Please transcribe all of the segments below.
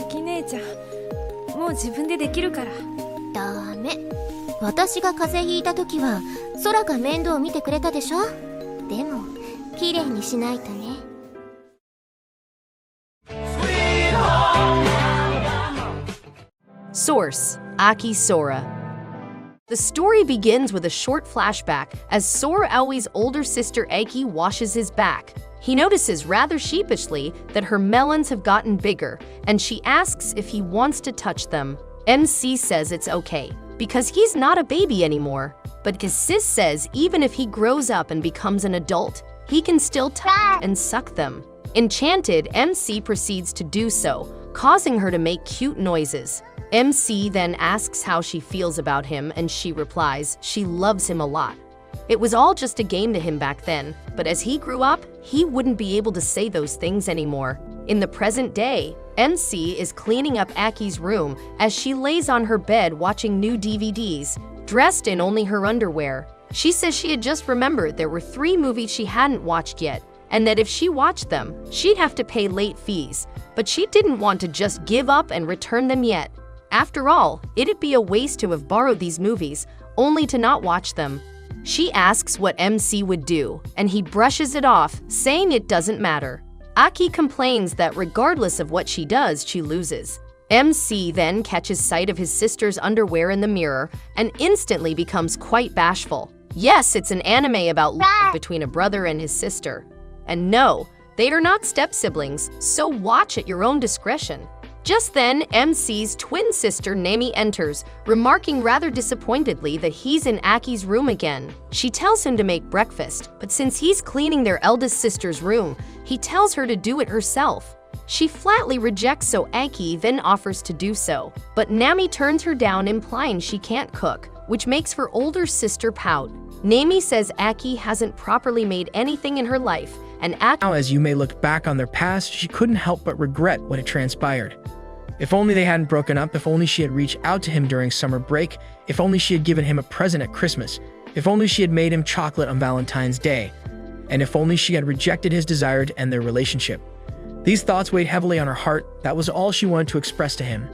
アキ姉ちゃん、もう自分でできるから。ダメ。私が風邪ひいた時は空が面倒見てくれたでしょ。でも綺麗にしないとね。Source: Aki Sora. The story begins with a short flashback as Sora Aoi's older sister Aki washes his back. He notices rather sheepishly that her melons have gotten bigger, and she asks if he wants to touch them. MC says it's okay, because he's not a baby anymore. But Sis says even if he grows up and becomes an adult, he can still touch and suck them. Enchanted, MC proceeds to do so, causing her to make cute noises. MC then asks how she feels about him, and she replies she loves him a lot. It was all just a game to him back then, but as he grew up, he wouldn't be able to say those things anymore. In the present day, MC is cleaning up Aki's room as she lays on her bed watching new DVDs, dressed in only her underwear. She says she had just remembered there were 3 movies she hadn't watched yet, and that if she watched them, she'd have to pay late fees. But she didn't want to just give up and return them yet. After all, it'd be a waste to have borrowed these movies, only to not watch them. She asks what MC would do, and he brushes it off, saying it doesn't matter. Aki complains that regardless of what she does, she loses. MC then catches sight of his sister's underwear in the mirror and instantly becomes quite bashful. Yes, it's an anime about love between a brother and his sister. And no, they are not step-siblings, so watch at your own discretion. Just then, MC's twin sister Nami enters, remarking rather disappointedly that he's in Aki's room again. She tells him to make breakfast, but since he's cleaning their eldest sister's room, he tells her to do it herself. She flatly rejects, so Aki then offers to do so. But Nami turns her down, implying she can't cook, which makes her older sister pout. Nami says Aki hasn't properly made anything in her life, and Aki— Now, as Yume looked back on their past, she couldn't help but regret what had transpired. If only they hadn't broken up, if only she had reached out to him during summer break, if only she had given him a present at Christmas, if only she had made him chocolate on Valentine's Day, and if only she had rejected his desire to end their relationship. These thoughts weighed heavily on her heart. That was all she wanted to express to him.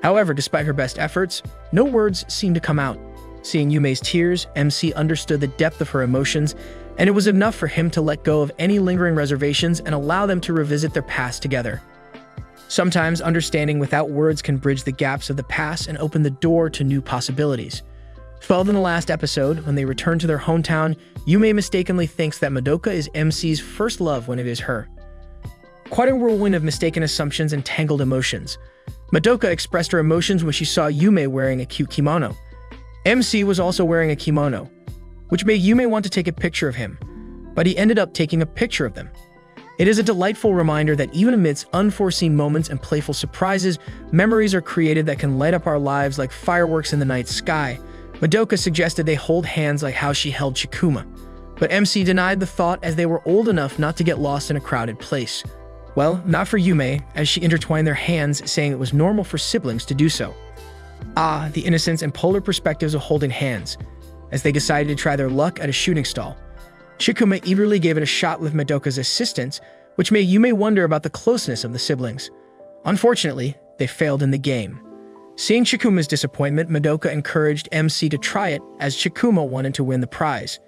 However, despite her best efforts, no words seemed to come out. Seeing Yume's tears, MC understood the depth of her emotions, and it was enough for him to let go of any lingering reservations and allow them to revisit their past together. Sometimes understanding without words can bridge the gaps of the past and open the door to new possibilities. 12 in the last episode, when they return to their hometown, Yume mistakenly thinks that Madoka is MC's first love when it is her. Quite a whirlwind of mistaken assumptions and tangled emotions. Madoka expressed her emotions when she saw Yume wearing a cute kimono. MC was also wearing a kimono, which made Yume want to take a picture of him, but he ended up taking a picture of them. It is a delightful reminder that even amidst unforeseen moments and playful surprises, memories are created that can light up our lives like fireworks in the night sky. Madoka suggested they hold hands like how she held Chikuma, but MC denied the thought as they were old enough not to get lost in a crowded place. Well, not for Yume, as she intertwined their hands, saying it was normal for siblings to do so. Ah, the innocence and polar perspectives of holding hands, as they decided to try their luck at a shooting stall. Chikuma eagerly gave it a shot with Madoka's assistance, which made Yume wonder about the closeness of the siblings. Unfortunately, they failed in the game. Seeing Chikuma's disappointment, Madoka encouraged MC to try it, as Chikuma wanted to win the prize.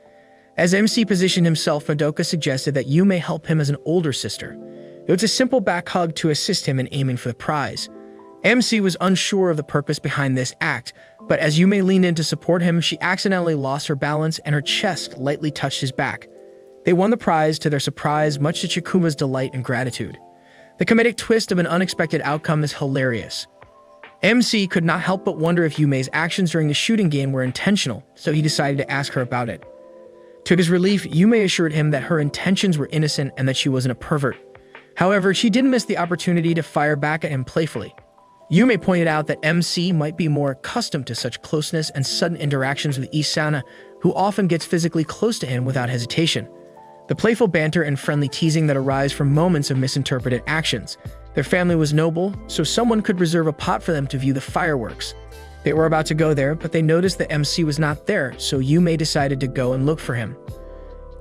As MC positioned himself, Madoka suggested that Yume help him as an older sister. It was a simple back hug to assist him in aiming for the prize. MC was unsure of the purpose behind this act, but as Yume leaned in to support him, she accidentally lost her balance and her chest lightly touched his back. They won the prize to their surprise, much to Chikuma's delight and gratitude. The comedic twist of an unexpected outcome is hilarious. MC could not help but wonder if Yume's actions during the shooting game were intentional, so he decided to ask her about it. To his relief, Yume assured him that her intentions were innocent and that she wasn't a pervert. However, she didn't miss the opportunity to fire back at him playfully. Yume pointed out that MC might be more accustomed to such closeness and sudden interactions with Isana, who often gets physically close to him without hesitation. The playful banter and friendly teasing that arise from moments of misinterpreted actions. Their family was noble, so someone could reserve a pot for them to view the fireworks. They were about to go there, but they noticed that MC was not there, so Yume decided to go and look for him.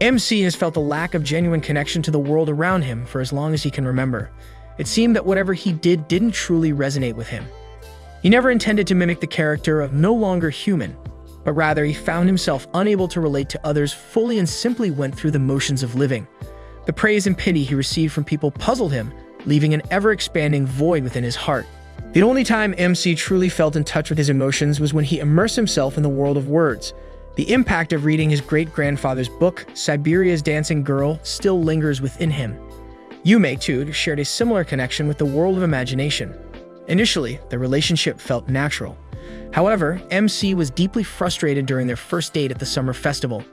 MC has felt a lack of genuine connection to the world around him for as long as he can remember. It seemed that whatever he did didn't truly resonate with him. He never intended to mimic the character of No Longer Human, but rather he found himself unable to relate to others fully and simply went through the motions of living. The praise and pity he received from people puzzled him, leaving an ever-expanding void within his heart. The only time MC truly felt in touch with his emotions was when he immersed himself in the world of words. The impact of reading his great-grandfather's book, Siberia's Dancing Girl, still lingers within him. Yume, too, shared a similar connection with the world of imagination. Initially, the relationship felt natural. However, MC was deeply frustrated during their first date at the summer festival.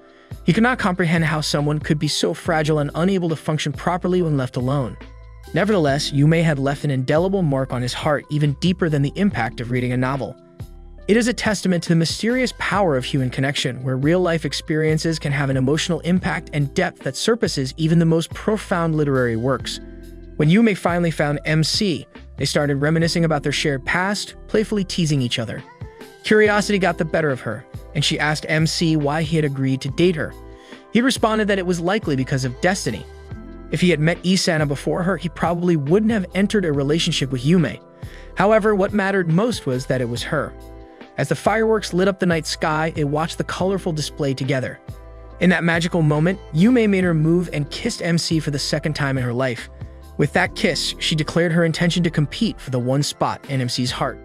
He could not comprehend how someone could be so fragile and unable to function properly when left alone. Nevertheless, Yume had left an indelible mark on his heart even deeper than the impact of reading a novel. It is a testament to the mysterious power of human connection, where real-life experiences can have an emotional impact and depth that surpasses even the most profound literary works. When Yume finally found MC, they started reminiscing about their shared past, playfully teasing each other. Curiosity got the better of her, and she asked MC why he had agreed to date her. He responded that it was likely because of destiny. If he had met Isana before her, he probably wouldn't have entered a relationship with Yume. However, what mattered most was that it was her. As the fireworks lit up the night sky, they watched the colorful display together. In that magical moment, Yume made her move and kissed MC for the second time in her life. With that kiss, she declared her intention to compete for the one spot in MC's heart.